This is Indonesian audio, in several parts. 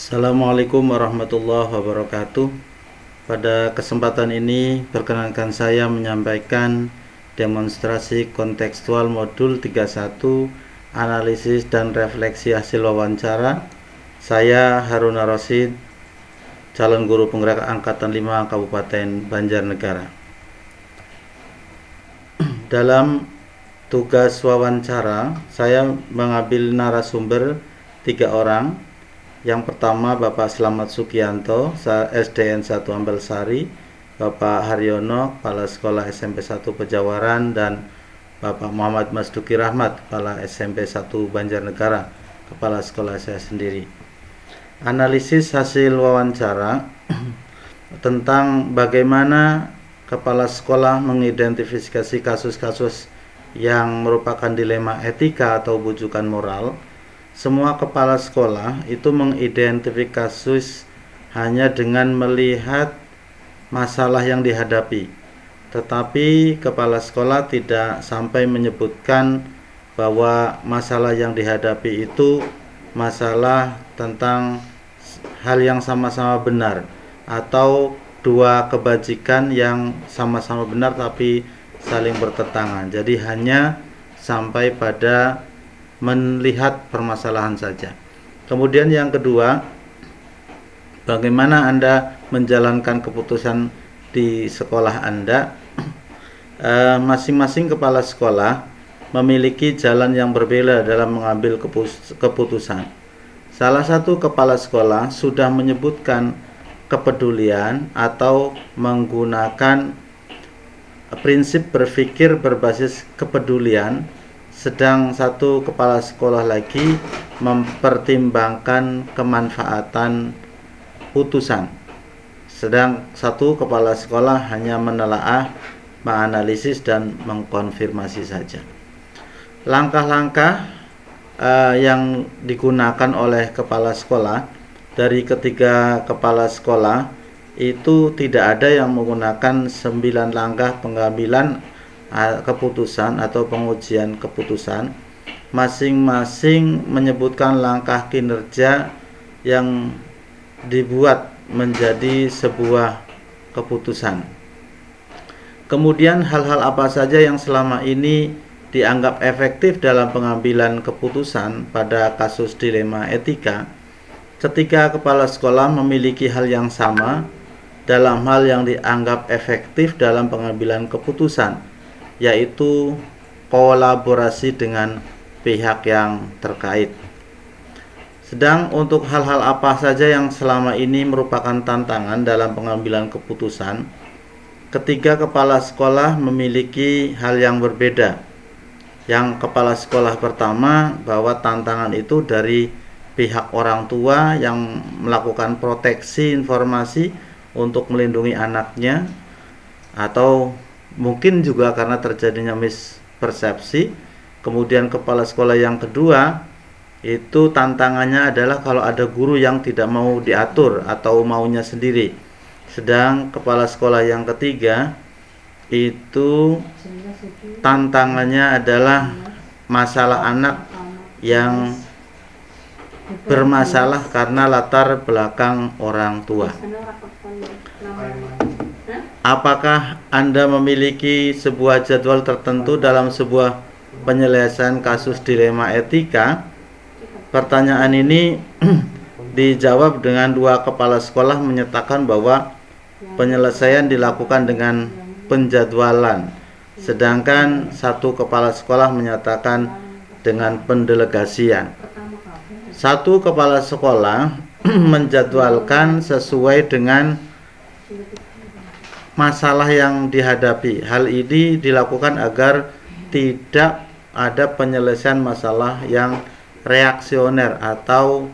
Assalamualaikum warahmatullahi wabarakatuh. Pada kesempatan ini perkenankan saya menyampaikan demonstrasi kontekstual modul 31 analisis dan refleksi hasil wawancara. Saya Haruna Rosid, calon guru penggerak angkatan 5 Kabupaten Banjarnegara. Dalam tugas wawancara, saya mengambil narasumber 3 orang. Yang pertama Bapak Slamet Sugianto, SDN 1 Ambelsari, Bapak Haryono, Kepala Sekolah SMP 1 Pejawaran, dan Bapak Muhammad Masduki Rahmat, Kepala SMP 1 Banjarnegara, Kepala Sekolah saya sendiri. Analisis hasil wawancara tentang bagaimana Kepala Sekolah mengidentifikasi kasus-kasus yang merupakan dilema etika atau bujukan moral. Semua kepala sekolah itu mengidentifikasi kasus hanya dengan melihat masalah yang dihadapi. Tetapi kepala sekolah tidak sampai menyebutkan bahwa masalah yang dihadapi itu masalah tentang hal yang sama-sama benar atau dua kebajikan yang sama-sama benar tapi saling bertentangan. Jadi hanya sampai pada melihat permasalahan saja. Kemudian yang kedua, bagaimana Anda menjalankan keputusan di sekolah Anda? Masing-masing kepala sekolah memiliki jalan yang berbeda dalam mengambil keputusan. Salah satu kepala sekolah sudah menyebutkan kepedulian atau menggunakan prinsip berpikir berbasis kepedulian, sedang satu kepala sekolah lagi mempertimbangkan kemanfaatan putusan. Sedang satu kepala sekolah hanya menelaah, menganalisis, dan mengkonfirmasi saja. Langkah-langkah yang digunakan oleh kepala sekolah dari ketiga kepala sekolah itu tidak ada yang menggunakan 9 langkah pengambilan keputusan atau pengujian keputusan. Masing-masing menyebutkan langkah kinerja yang dibuat menjadi sebuah keputusan. Kemudian hal-hal apa saja yang selama ini dianggap efektif dalam pengambilan keputusan pada kasus dilema etika. Ketiga kepala sekolah memiliki hal yang sama dalam hal yang dianggap efektif dalam pengambilan keputusan, yaitu kolaborasi dengan pihak yang terkait. Sedang untuk hal-hal apa saja yang selama ini merupakan tantangan dalam pengambilan keputusan, ketiga kepala sekolah memiliki hal yang berbeda. Yang kepala sekolah pertama, bahwa tantangan itu dari pihak orang tua yang melakukan proteksi informasi untuk melindungi anaknya, atau mungkin juga karena terjadinya mispersepsi. Kemudian kepala sekolah yang kedua, itu tantangannya adalah kalau ada guru yang tidak mau diatur atau maunya sendiri. Sedang kepala sekolah yang ketiga, itu tantangannya adalah masalah anak yang bermasalah karena latar belakang orang tua. Apakah Anda memiliki sebuah jadwal tertentu dalam sebuah penyelesaian kasus dilema etika? Pertanyaan ini dijawab dengan dua kepala sekolah menyatakan bahwa penyelesaian dilakukan dengan penjadwalan, sedangkan satu kepala sekolah menyatakan dengan pendelegasian. Satu kepala sekolah menjadwalkan sesuai dengan masalah yang dihadapi. Hal ini dilakukan agar tidak ada penyelesaian masalah yang reaksioner atau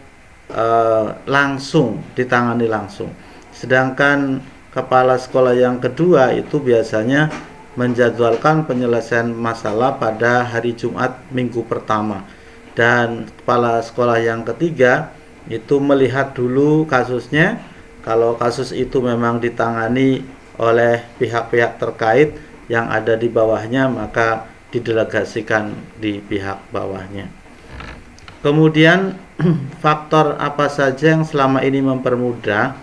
langsung ditangani langsung. Sedangkan kepala sekolah yang kedua itu biasanya menjadwalkan penyelesaian masalah pada hari Jumat minggu pertama. Dan kepala sekolah yang ketiga itu melihat dulu kasusnya. Kalau kasus itu memang ditangani oleh pihak-pihak terkait yang ada di bawahnya, maka didelegasikan di pihak bawahnya. Kemudian faktor apa saja yang selama ini mempermudah,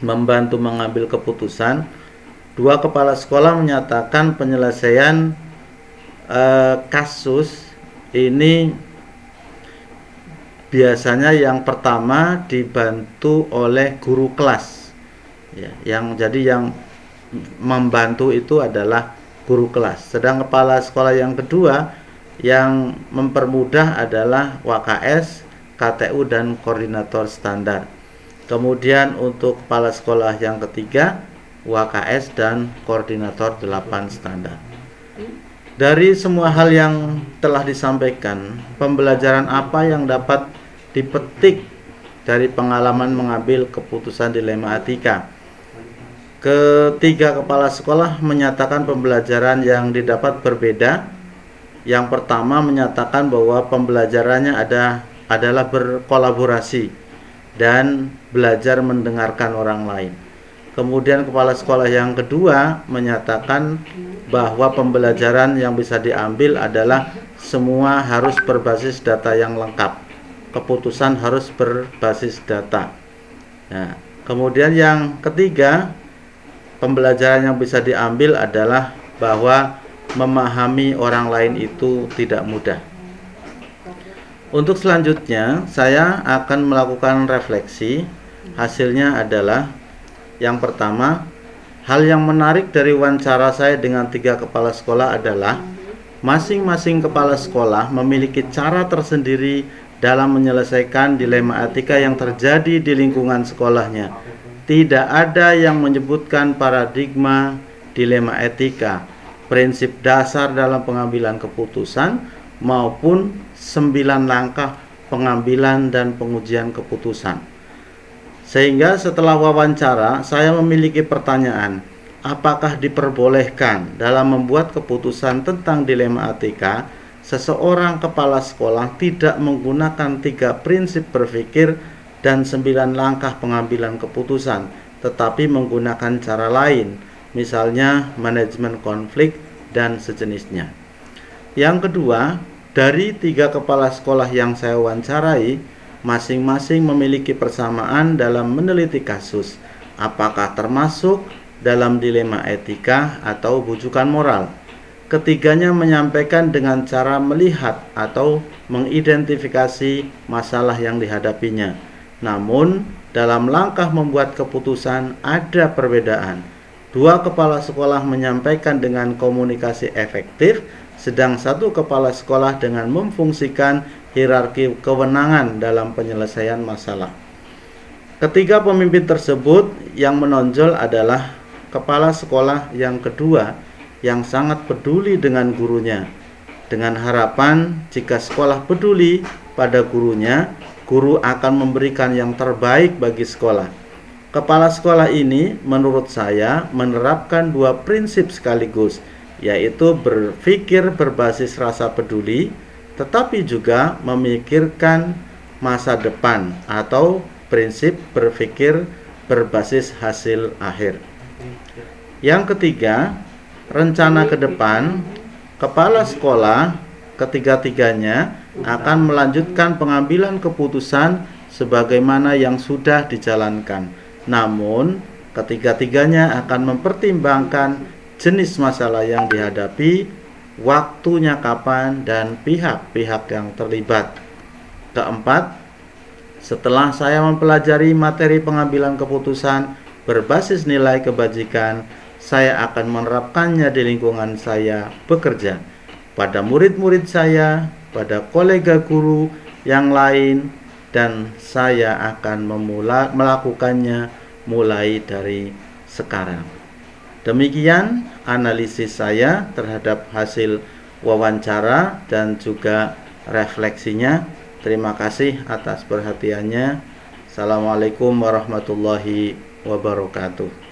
membantu mengambil keputusan? Dua kepala sekolah menyatakan penyelesaian kasus ini biasanya yang pertama dibantu oleh guru kelas, ya, yang membantu itu adalah guru kelas. Sedang kepala sekolah yang kedua yang mempermudah adalah WKS, KTU, dan koordinator standar. Kemudian untuk kepala sekolah yang ketiga, WKS dan koordinator 8 standar. Dari semua hal yang telah disampaikan, pembelajaran apa yang dapat dipetik dari pengalaman mengambil keputusan dilema etika? Ketiga kepala sekolah menyatakan pembelajaran yang didapat berbeda. Yang pertama menyatakan bahwa pembelajarannya adalah berkolaborasi dan belajar mendengarkan orang lain. Kemudian kepala sekolah yang kedua menyatakan bahwa pembelajaran yang bisa diambil adalah semua harus berbasis data yang lengkap. Keputusan harus berbasis data. Nah, kemudian yang ketiga, pembelajaran yang bisa diambil adalah bahwa memahami orang lain itu tidak mudah. Untuk selanjutnya, saya akan melakukan refleksi. Hasilnya adalah yang pertama, hal yang menarik dari wawancara saya dengan 3 kepala sekolah adalah masing-masing kepala sekolah memiliki cara tersendiri dalam menyelesaikan dilema etika yang terjadi di lingkungan sekolahnya. Tidak ada yang menyebutkan paradigma dilema etika, prinsip dasar dalam pengambilan keputusan, maupun 9 langkah pengambilan dan pengujian keputusan. Sehingga setelah wawancara, saya memiliki pertanyaan, apakah diperbolehkan dalam membuat keputusan tentang dilema etika, seseorang kepala sekolah tidak menggunakan 3 prinsip berpikir dan 9 langkah pengambilan keputusan, tetapi menggunakan cara lain, misalnya manajemen konflik dan sejenisnya. Yang kedua, dari 3 kepala sekolah yang saya wawancarai, masing-masing memiliki persamaan dalam meneliti kasus, apakah termasuk dalam dilema etika atau bujukan moral. Ketiganya menyampaikan dengan cara melihat atau mengidentifikasi masalah yang dihadapinya. Namun, dalam langkah membuat keputusan ada perbedaan. 2 kepala sekolah menyampaikan dengan komunikasi efektif, sedang 1 kepala sekolah dengan memfungsikan hierarki kewenangan dalam penyelesaian masalah. Ketiga pemimpin tersebut yang menonjol adalah kepala sekolah yang kedua yang sangat peduli dengan gurunya. Dengan harapan jika sekolah peduli pada gurunya, guru akan memberikan yang terbaik bagi sekolah. Kepala sekolah ini menurut saya menerapkan 2 prinsip sekaligus, yaitu berpikir berbasis rasa peduli, tetapi juga memikirkan masa depan atau prinsip berpikir berbasis hasil akhir. Yang ketiga, rencana ke depan, kepala sekolah ketiga-tiganya akan melanjutkan pengambilan keputusan sebagaimana yang sudah dijalankan. Namun, ketiga-tiganya akan mempertimbangkan jenis masalah yang dihadapi, waktunya kapan, dan pihak-pihak yang terlibat. Keempat, setelah saya mempelajari materi pengambilan keputusan berbasis nilai kebajikan, saya akan menerapkannya di lingkungan saya bekerja, pada murid-murid saya, pada kolega guru yang lain, dan saya akan melakukannya mulai dari sekarang. Demikian analisis saya terhadap hasil wawancara dan juga refleksinya. Terima kasih atas perhatiannya. Assalamualaikum warahmatullahi wabarakatuh.